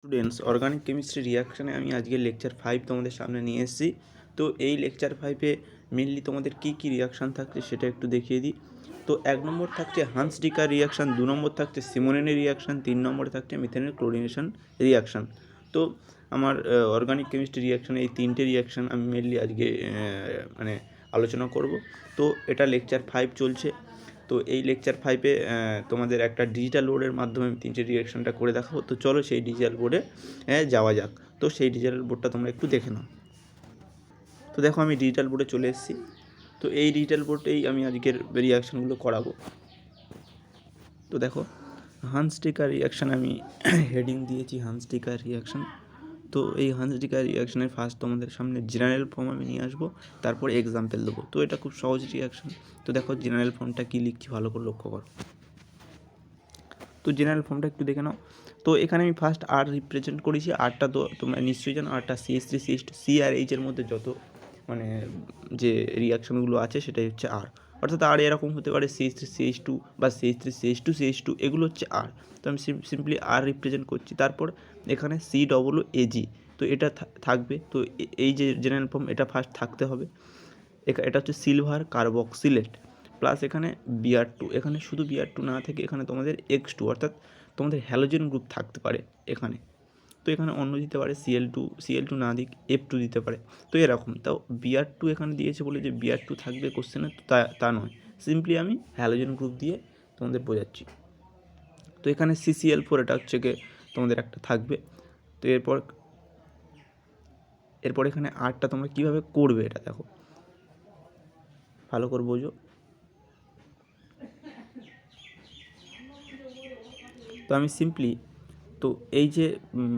Students, organic chemistry রিয়াকশানে আমি আজকে lecture 5 তোমাদের সামনে নিয়ে এসেছি। তো এই লেকচার 5-এ মেনলি তোমাদের কী রিয়াকশান থাকছে সেটা একটু দেখিয়ে দিই। তো 1 নম্বর থাকছে হান্স ডিকার রিয়াকশান, 2 নম্বর থাকছে সিমোনেনের রিয়াকশান, 3 নম্বরে থাকছে মিথেনের ক্লোরিনেশন রিয়াকশান। তো আমার অর্গানিক কেমিস্ট্রি রিয়াকশানে এই 3টে রিয়াকশান আমি মেনলি আজকে মানে আলোচনা করব। তো এটা লেকচার 5 চলছে। তো এই লেকচার 5-এ তোমাদের একটা ডিজিটাল বোর্ডের মাধ্যমে আমি 3টে রিয়াকশানটা করে দেখাবো। তো চলো সেই ডিজিটাল বোর্ডে যাওয়া যাক। তো সেই ডিজিটাল বোর্ডটা তোমরা একটু দেখে নাও। তো দেখো আমি ডিজিটাল বোর্ডে চলে এসেছি। তো এই ডিজিটাল বোর্ডেই আমি আজকের রিয়াকশানগুলো করাবো। তো দেখো হান্স ডিকার রিয়াকশান আমি হেডিং দিয়েছি হান্স ডিকার রিয়াকশান। তো এই হান্স ডিকার রিয়াকশানের ফার্স্ট তোমাদের সামনে জেনারেল ফর্ম আমি নিয়ে আসবো, তারপর এক্সাম্পল দেবো। তো এটা খুব সহজ রিয়াকশান। তো দেখো জেনারেল ফর্মটা কী লিখছি ভালো করে লক্ষ্য করো। তো জেনারেল ফর্মটা একটু দেখে নাও। তো এখানে আমি ফার্স্ট আর রিপ্রেজেন্ট করেছি। আরটা তো তোমরা নিশ্চয়ই জানো, আরটা CH3 CH2 সি আর এইচের মধ্যে যত মানে যে রিয়াকশানগুলো আছে সেটাই হচ্ছে আর। অর্থাৎ আর এরকম হতে পারে CH3 CH2 বা CH3 CH2 CH2, এগুলো হচ্ছে আর। তো আমি সিম্পলি আর রিপ্রেজেন্ট করছি। তারপর এখানে COOAG, তো এটা থাকবে। তো এই যে জেনারেল ফর্ম এটা ফার্স্ট থাকতে হবে। এটা হচ্ছে সিলভার কার্বক্সিলেট প্লাস এখানে Br2। এখানে শুধু Br2 না থেকে এখানে তোমাদের X2 অর্থাৎ তোমাদের হ্যালোজেন গ্রুপ থাকতে পারে এখানে। তো এখানে অন্য দিতে পারে Cl2 না দিক F2 দিতে পারে। তো এরকম তাও Br2 এখানে দিয়েছে বলে যে Br2 থাকবে কোশ্চেনে, তো তা নয়। সিম্পলি আমি হ্যালোজেন গ্রুপ দিয়ে তোমাদের বোঝাচ্ছি। তো এখানে CCl4 এটা হচ্ছে গিয়ে তোমাদের একটা থাকবে। তো এরপর এখানে আরটা তোমরা কীভাবে করবে এটা দেখো ভালো করে বোঝো। তো আমি সিম্পলি তো এই যে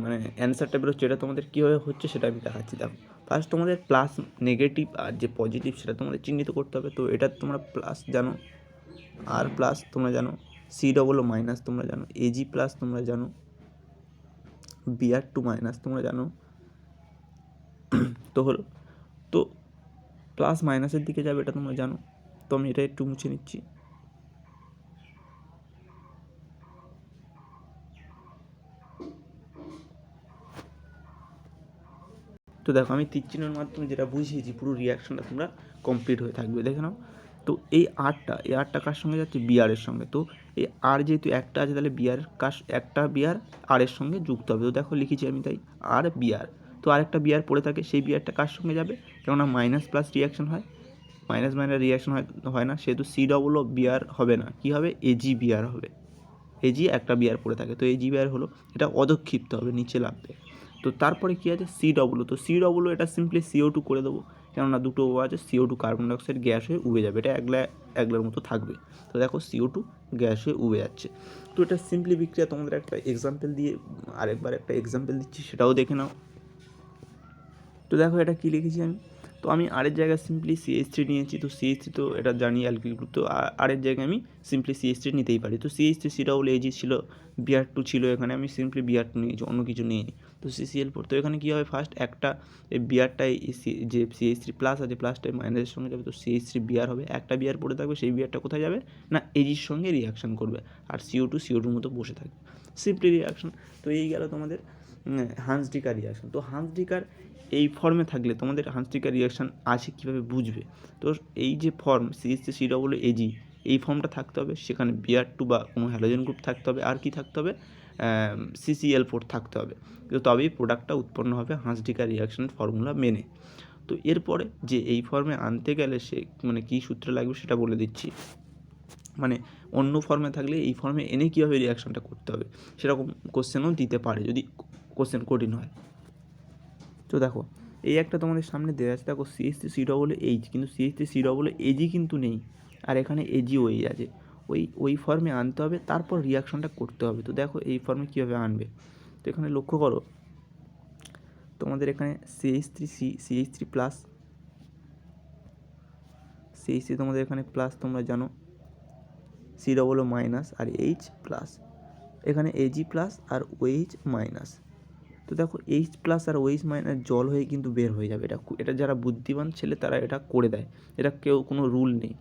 মানে অ্যান্সারটা বেরোচ্ছে এটা তোমাদের কীভাবে হচ্ছে সেটা আমি দেখাচ্ছি। দেখো ফার্স্ট তোমাদের প্লাস নেগেটিভ আর যে পজিটিভ সেটা তোমাদের চিহ্নিত করতে হবে। তো এটা তোমরা প্লাস জানো, আর প্লাস তোমরা জানো, COO মাইনাস তোমরা জানো, AG প্লাস তোমরা জানো, Br2 মাইনাস তোমরা জানো। তো হলো, তো প্লাস মাইনাসের দিকে যাবে এটা তোমরা জানো। তো আমি এটা একটু মুছে নিচ্ছি। তো দেখো আমি তীর চিহ্নের মাধ্যমে যেটা বুঝিয়েছি পুরো রিয়াকশানটা তোমরা কমপ্লিট হয়ে থাকবে, দেখে নাও। তো এই আরটা কার সঙ্গে যাচ্ছে? বিয়ারের সঙ্গে। তো এই আর যেহেতু একটা আছে তাহলে একটা বিয়ার আরের সঙ্গে যুক্ত হবে। তো দেখো লিখেছি আমি তাই আর বিয়ার। তো আরেকটা বিয়ার পড়ে থাকে, সেই বিয়ারটা কার সঙ্গে যাবে? কেননা মাইনাস প্লাস রিয়াকশান হয়, মাইনাস মাইনাস রিয়াকশান হয় না, সেহেতু COO বিয়ার হবে না, কী হবে? AG বিয়ার হবে। AG একটা বিয়ার পড়ে থাকে, তো AG বিয়ার হলো, এটা অধক্ষিপ্ত হবে, নিচে লাগবে। তো তারপরে কী আছে? COO। তো COO এটা সিম্পলি CO2 করে দেবো, কেননা দুটো ও আছে, CO2 কার্বন ডাইঅক্সাইড গ্যাস হয়ে উবে যাবে, এটা একলার মতো থাকবে। তো দেখো CO2 গ্যাস হয়ে উবে যাচ্ছে। তো এটা সিম্পলি বিক্রিয়া। তোমাদের একটা এক্সাম্পল দিয়ে আরেকবার একটা এক্সাম্পল দিচ্ছি, সেটাও দেখে নাও। তো দেখো এটা কী লিখেছি আমি। তো আমি আরের জায়গায় সিম্পলি CH3 নিয়েছি। তো CH3 তো এটা জানি অ্যালকিল গ্রুপ, তো আরের জায়গায় আমি সিম্পলি CH3 নিতেই পারি। তো CH3 COOAG ছিল, Br2 ছিল, এখানে আমি সিম্পলি Br2 নিয়েছি, অন্য কিছু নিইনি। তো CCl4। তো এখানে কী হবে? ফার্স্ট একটা এই বিয়ারটাই যে CH3 প্লাস আছে, প্লাসটাই মাইনাসের সঙ্গে যাবে, তো CH3 বিয়ার হবে। একটা বিয়ার পড়ে থাকবে, সেই বিয়ারটা কোথায় যাবে না AGর সঙ্গে রিয়াকশান করবে, আর CO2 মতো বসে থাকবে, সিম্পলি রিয়াকশান। তো এই গেল তোমাদের হান্স ডিকার রিয়াকশান। তো হান্স ডিকার এই ফর্মে থাকলে তোমাদের হান্স ডিকার রিয়াকশান আছে কীভাবে বুঝবে? তো এই যে ফর্ম CH3COOAG, এই ফর্মটা থাকতে হবে, সেখানে Br2 বা কোনো হ্যালোজেন গ্রুপ থাকতে হবে, আর কি থাকতে হবে? CCl4 থাকতে হবে। তো তবেই প্রোডাক্টটা উৎপন্ন হবে হান্স ডিকার রিয়াকশানের ফর্মুলা মেনে। তো এরপরে যে এই ফর্মে আনতে গেলে সে মানে কী সূত্র লাগবে সেটা বলে দিচ্ছি। মানে অন্য ফর্মে থাকলে এই ফর্মে এনে কীভাবে রিয়াকশানটা করতে হবে সেরকম কোশ্চেনও দিতে পারে যদি কোশ্চেন কঠিন হয়। তো দেখো এই একটা তোমাদের সামনে দেওয়া আছে, দেখো CH3COOH, কিন্তু CH3COOAG কিন্তু নেই, আর এখানে AgOH আছে। ওই ফর্মে আনতে হবে, তারপর রিয়াকশানটা করতে হবে। তো দেখো এই ফর্মে কীভাবে আনবে? তো এখানে লক্ষ্য করো, তোমাদের এখানে CH3 প্লাস, CH3 তোমাদের এখানে প্লাস তোমরা জানো, COO মাইনাস আর H প্লাস, এখানে AG প্লাস আর OH মাইনাস। তো দেখো H প্লাস আর OH মাইনাস জল হয়ে কিন্তু বের হয়ে যাবে। এটা যারা বুদ্ধিমান ছেলে তারা এটা করে দেয়, এটা কেউ কোনো রুল নেই।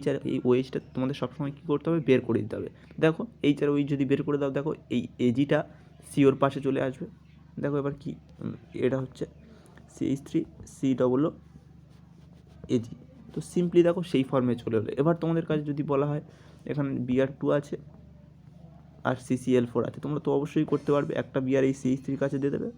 আর এই OHটা তোমাদের সবসময় কী করতে হবে? বের করে দিতে হবে। দেখো আর OH যদি বের করে দাও, দেখো এই AGটা COর পাশে চলে আসবে, দেখো এবার কি এটা হচ্ছে CH3COO এজি। তো সিম্পলি দেখো সেই ফর্মে চলে এলো। এবার তোমাদের কাছে যদি বলা হয় এখানে Br2 আছে আর CCl4 আছে, তোমরা তো অবশ্যই করতে পারবে, একটা বিয়ার এই CH3 কাছে দিয়ে দেবে,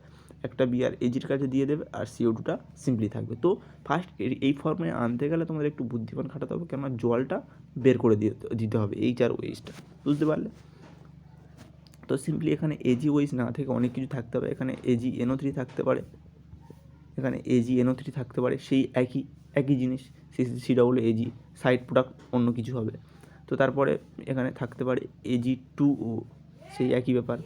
একটা বিয়ার এজির কাছে দিয়ে দেবে, আর CO2টা সিম্পলি থাকবে। তো ফার্স্ট এই ফর্মে আনতে গেলে তোমাদের একটু বুদ্ধিমান খাটাতে হবে, কেননা জলটা বের করে দিতে হবে এইচ আর ওইচটা, বুঝতে পারলে? তো সিম্পলি এখানে এজি ওইচ না থেকে অনেক কিছু থাকতে হবে। এখানে AgNO3 থাকতে পারে, এখানে AgNO3 থাকতে পারে, সেই একই জিনিস CCCOO সাইড প্রোডাক্ট অন্য কিছু হবে। তো তারপরে এখানে থাকতে পারে Ag2O, সেই একই ব্যাপার,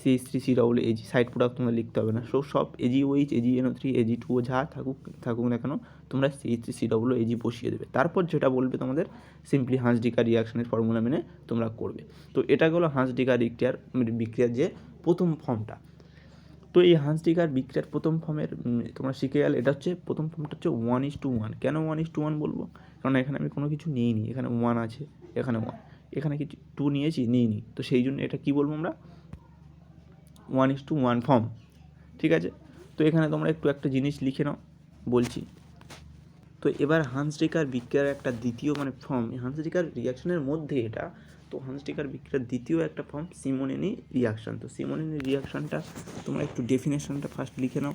CH3COO সাইড প্রোডাক্ট তোমরা লিখতে হবে না। সব AgOH, AgNO3, Ag2O যা থাকুক না কেন, তোমরা CH3COO বসিয়ে দেবে। তারপর যেটা বলবে তোমাদের সিম্পলি হান্স-ডিকার রিয়াকশনের ফর্মুলা মেনে তোমরা করবে। তো এটা হলো হান্স-ডিকার বিক্রিয়ার যে প্রথম ফর্মটা। তো এই হান্স-ডিকার বিক্রিয়ার প্রথম ফর্মের তোমরা শিখে গেলে, এটা হচ্ছে প্রথম ফর্মটা হচ্ছে 1:1। কেন 1:1 বলবো? কারণ এখানে আমি কোনো কিছু নিইনি, এখানে 1 আছে, এখানে 1, এখানে কিছু 2 নিইনি, তো সেই জন্য এটা কী বলবো আমরা, 1:1 ফর্ম, ঠিক আছে? তো এখানে তোমরা একটু একটা জিনিস লিখে নাও, বলছি। তো এবার হান্স-ডিকার বিক্রিয়ার একটা দ্বিতীয় ফর্ম, হান্স-ডিকার রিয়াকশনের মধ্যে এটা, তো হান্স-ডিকার বিক্রিয়ার দ্বিতীয় একটা ফর্ম সিমোনেনি রিয়াকশান। তো সিমোনেনি রিয়াকশানটা তোমরা একটু ডেফিনেশনটা ফার্স্ট লিখে নাও,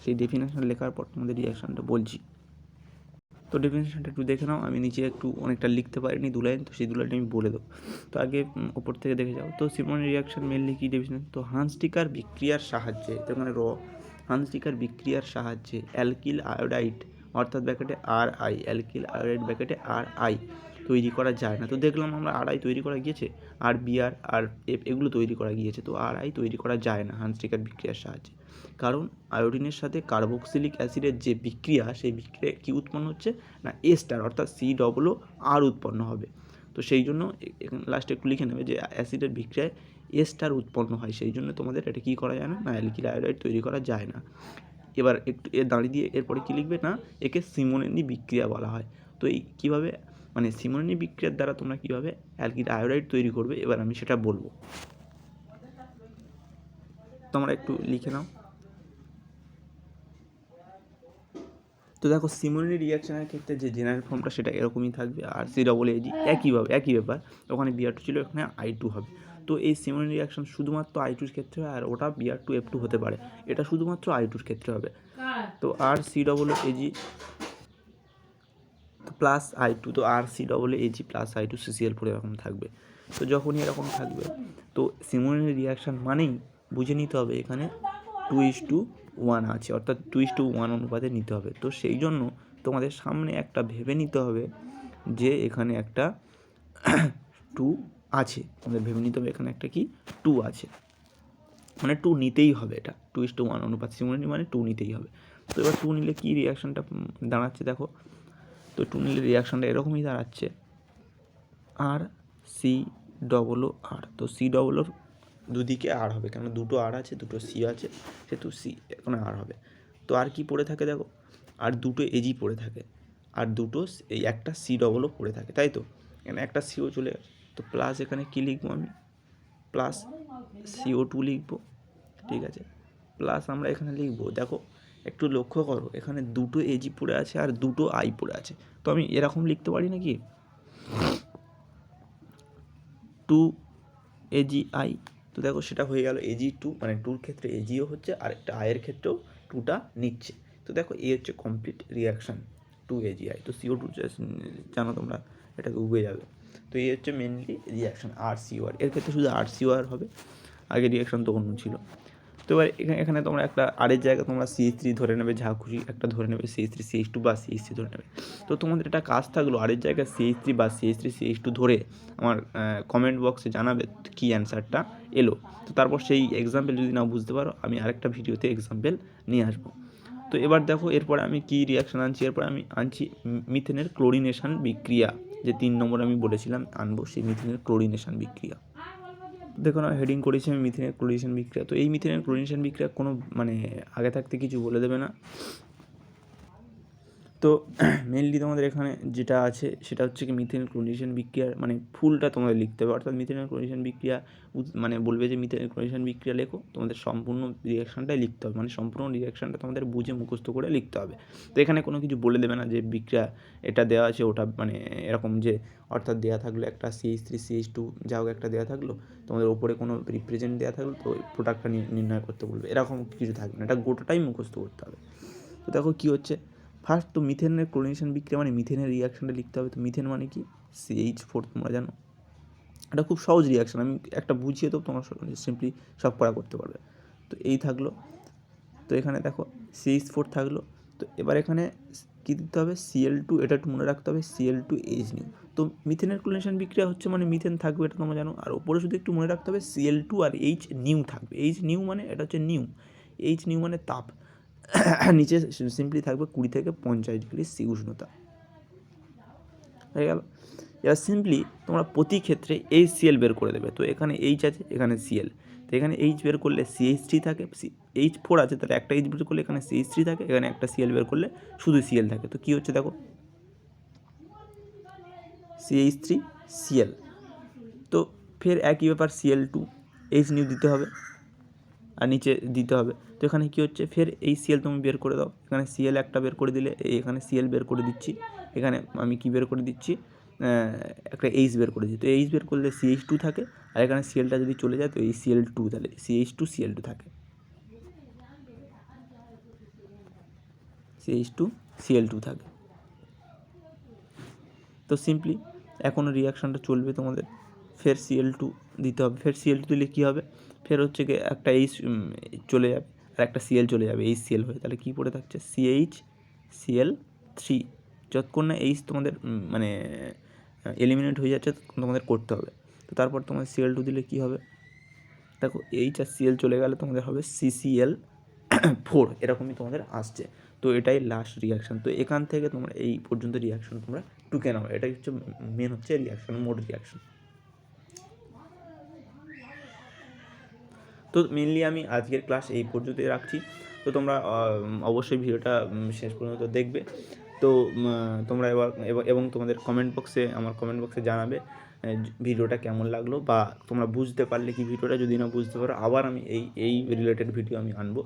সেই ডেফিনেশন লেখার পর তোমাদের রিয়াকশানটা বলছি। তো ডেফিনেশনটা একটু দেখে নাও, আমি নিচে একটু অনেকটা লিখতে পারিনি, 2 লাইন, তো সেই 2 লাইন আমি বলে দেবো। তো আগে ওপর থেকে দেখে যাও। তো সিমোনেনি রিয়াকশান মেনলি কি ডেফিনেশন, তো হান্স-ডিকার বিক্রিয়ার সাহায্যে, এখানে হান্স-ডিকার বিক্রিয়ার সাহায্যে অ্যালকিল আয়োডাইড অর্থাৎ ব্র্যাকেটে RI, অ্যালকিল আয়োডাইড ব্র্যাকেটে RI তৈরি করা যায় না। তো দেখলাম আমরা RI তৈরি করা গিয়েছে, আর Br আর F এগুলো তৈরি করা গিয়েছে, তো RI তৈরি করা যায় না হান্স-ডিকার বিক্রিয়ার সাহায্যে। কারণ আয়োডিনের সাথে কার্বক্সিলিক অ্যাসিডের যে বিক্রিয়া, সেই বিক্রিয়া কী উৎপন্ন হচ্ছে না, এস্টার অর্থাৎ COO উৎপন্ন হবে। তো সেই জন্য লাস্টে একটু লিখে নেবে যে অ্যাসিডের বিক্রিয়ায় এস্টার উৎপন্ন হয়, সেই জন্য তোমাদের এটা কী করা যায় না, অ্যালকিল আয়োডাইড তৈরি করা যায় না। এবার একটু দাঁড়িয়ে দিয়ে এরপরে কী লিখবে না, একে সিমোনেনি বিক্রিয়া বলা হয়। তো এই কীভাবে সিমোনেনি বিক্রিয়ার দ্বারা তোমরা কীভাবে অ্যালকিল আয়োডাইড তৈরি করবে, এবার আমি সেটা বলবো, তোমরা একটু লিখে নাও। তো দেখো সিমোনেনি রিয়াকশানের ক্ষেত্রে যে জেনারেল ফর্মটা সেটা এরকমই থাকবে, আর COO একই ব্যাপার, ওখানে Br2 ছিল, এখানে I2 হবে। তো এই সিমোনেনি রিয়াকশান শুধুমাত্র I2-র ক্ষেত্রে হয়, আর ওটা Br2F2 হতে পারে, এটা শুধুমাত্র I2-র ক্ষেত্রে হবে। তো RCOO তো প্লাস I2, তো RCOO প্লাস I2 CCl4 এরকম থাকবে। তো যখনই এরকম থাকবে, তো সিমোনেনি রিয়াকশান মানেই বুঝে নিতে হবে এখানে 2:1 আছে, অর্থাৎ 2:1 অনুপাতে নিতে হবে। তো সেই জন্য তোমাদের সামনে একটা ভেবে নিতে হবে যে এখানে একটা 2 আছে, তোমাদের ভেবে নিতে হবে এখানে একটা কি 2 আছে, 2 নিতেই হবে, এটা 2:1 অনুপাত, সিমোনেনি 2 নিতেই হবে। তো এবার 2 নিলে কী রিয়াকশানটা দাঁড়াচ্ছে দেখো, তো 2 নিলে রিয়াকশানটা এরকমই দাঁড়াচ্ছে RCOOR। তো COO দুদিকে R হবে, কেন দুটো R আছে, দুটো C আছে, সেহেতু C এখানে R হবে। তো আর কি পড়ে থাকে দেখো, আর দুটো AG পড়ে থাকে, আর দুটো এই একটা COO পড়ে থাকে, তাই তো? এখানে একটা CO চলে গেছে, তো প্লাস এখানে কী লিখবো আমি, প্লাস CO2 লিখবো, ঠিক আছে? প্লাস আমরা এখানে লিখবো, দেখো একটু লক্ষ্য করো, এখানে দুটো AG পড়ে আছে আর দুটো I পড়ে আছে, তো আমি এরকম লিখতে পারি নাকি, 2 AgI। তো দেখো সেটা হয়ে গেল AG2, 2-র ক্ষেত্রে AGও হচ্ছে, আর একটা আয়ের ক্ষেত্রেও 2টা নিচ্ছে। তো দেখো এই হচ্ছে কমপ্লিট রিয়াকশান 2 AgI। তো CO2 জানো তোমরা, এটাকে উবে যাবে। তো এই হচ্ছে মেনলি রিয়াকশান RCOR, এর ক্ষেত্রে শুধু RCOR হবে, আগে রিয়াকশান তো অন্য ছিল। তো এবার এখানে তোমরা একটা আরের জায়গায় তোমরা CH3 ধরে নেবে, যা খুশি একটা ধরে নেবে, CH3 CH2 বা CH3 ধরে নেবে। তো তোমাদের এটা কাজ থাকলো, আরের জায়গায় CH3 বা CH3 CH2 ধরে আমার কমেন্ট বক্সে জানাবে কী অ্যান্সারটা এলো। তো তারপর সেই এক্সাম্পল যদি না বুঝতে পারো, আমি আরেকটা ভিডিওতে এক্সাম্পল নিয়ে আসবো। তো এবার দেখো এরপরে আমি কী রিয়াকশান আনছি, এরপরে আমি আনছি মিথেনের ক্লোরিনেশন বিক্রিয়া, যে 3 নম্বর আমি বলেছিলাম আনবো, সেই মিথেনের ক্লোরিনেশন বিক্রিয়া। দেখো না, হেডিং করেছি আমি মিথেনের ক্লোরিনেশন বিক্রিয়া। তো এই মিথেনের ক্লোরিনেশন বিক্রিয়া কোনো আগে থাকতে কিছু বলে দেবে না, তো মেনলি তোমাদের এখানে যেটা আছে সেটা হচ্ছে কি মিথেনের ক্লোরিনেশন বিক্রিয়ার মানে ফুলটা তোমাদের লিখতে হবে, অর্থাৎ মিথেনের ক্লোরিনেশন বিক্রিয়া মানে বলবে যে মিথেনের ক্লোরিনেশন বিক্রিয়া লেখো, তোমাদের সম্পূর্ণ রিয়াকশানটাই লিখতে হবে, মানে সম্পূর্ণ রিয়াকশানটা তোমাদের বুঝে মুখস্থ করে লিখতে হবে। তো এখানে কোনো কিছু বলে দেবে না যে বিক্রিয়া এটা দেওয়া আছে ওটা মানে এরকম যে অর্থাৎ দেওয়া থাকলো একটা CH3CH2 যা হোক একটা দেওয়া থাকলো, তোমাদের ওপরে কোনো রিপ্রেজেন্ট দেওয়া থাকলো তো ওই প্রোডাক্টটা নির্ণয় করতে বলবে, এরকম কিছু থাকবে না, এটা গোটাটাই মুখস্থ করতে হবে। তো দেখো কী হচ্ছে, ফার্স্ট তো মিথেনের ক্লোরিনেশন বিক্রিয়া মানে মিথেনের রিয়াকশানটা লিখতে হবে। তো মিথেন মানে কি CH4, তোমরা জানো এটা খুব সহজ রিয়াকশান, আমি একটা বুঝিয়ে তো তোমরা সিম্পলি সব করা করতে পারবে। তো এই থাকলো, তো এখানে দেখো CH4 থাকলো, তো এবার এখানে কী দিতে হবে Cl2, এটা একটু মনে রাখতে হবে Cl2H নিউ। তো মিথেনের ক্লোরিনেশন বিক্রিয়া হচ্ছে মানে মিথেন থাকবে, এটা তোমরা জানো, আর ওপরে শুধু একটু মনে রাখতে হবে Cl2 আর H নিউ থাকবে। H নিউ মানে এটা হচ্ছে নিউ, H নিউ মানে তাপ, নিচে সিম্পলি থাকবে 20 থেকে 50 ডিগ্রি সি উষ্ণতা, হয়ে গেল। এবার সিম্পলি তোমরা প্রতি ক্ষেত্রে HCl বের করে দেবে। তো এখানে H আছে, এখানে Cl, তো এখানে H বের করলে CH3 থাকে, H4 আছে, তাহলে একটা H বের করলে এখানে CH3 থাকে, এখানে একটা Cl বের করলে শুধু Cl থাকে। তো কী হচ্ছে দেখো CH3Cl, তো ফের একই ব্যাপার Cl2 H নিউ দিতে হবে আর নিচে দিতে হবে। তো এখানে কী হচ্ছে ফের এই Cl তুমি বের করে দাও, এখানে Cl একটা বের করে দিলে, এখানে Cl বের করে দিচ্ছি, এখানে আমি কি বের করে দিচ্ছি একটা H বের করে দিচ্ছি। তো H বের করলে CH2 থাকে, আর এখানে Clটা যদি চলে যায় তো এই Cl2, তাহলে CH2Cl2 থাকে, CH2Cl2 থাকে। তো সিম্পলি এখনও রিয়াকশানটা চলবে তোমাদের, ফের Cl2 দিতে হবে, ফের Cl2 দিলে কী হবে, ফের হচ্ছে গিয়ে একটা H চলে যাবে আর একটা Cl চলে যাবে, HCl হয়ে, তাহলে কী পড়ে থাকছে CHCl3, যতক্ষণ না H তোমাদের মানে এলিমিনেট হয়ে যাচ্ছে তোমাদের করতে হবে। তো তারপর তোমাদের Cl2 দিলে কী হবে, দেখো H আর Cl চলে গেলে তোমাদের হবে CCl4, এরকমই তোমাদের আসছে। তো এটাই লাস্ট রিয়াকশান। তো এখান থেকে তোমরা এই পর্যন্ত রিয়াকশান তোমরা টুকে নাও, এটাই হচ্ছে মেন হচ্ছে রিয়াকশান, মোড রিয়াকশান। তো মেনলি আমি আজকের ক্লাস এই পর্যন্তই রাখছি। তো তোমরা অবশ্যই ভিডিওটা শেষ পর্যন্ত দেখবে। তো তোমরা এবং তোমাদের আমার কমেন্ট বক্সে জানাবে ভিডিওটা কেমন লাগলো, বা তোমরা বুঝতে পারলে কি ভিডিওটা, যদি না বুঝতে পারো আবার আমি এই রিলেটেড ভিডিও আমি আনবো।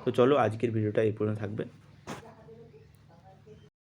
তো চলো আজকের ভিডিওটা এই পর্যন্ত থাকবে।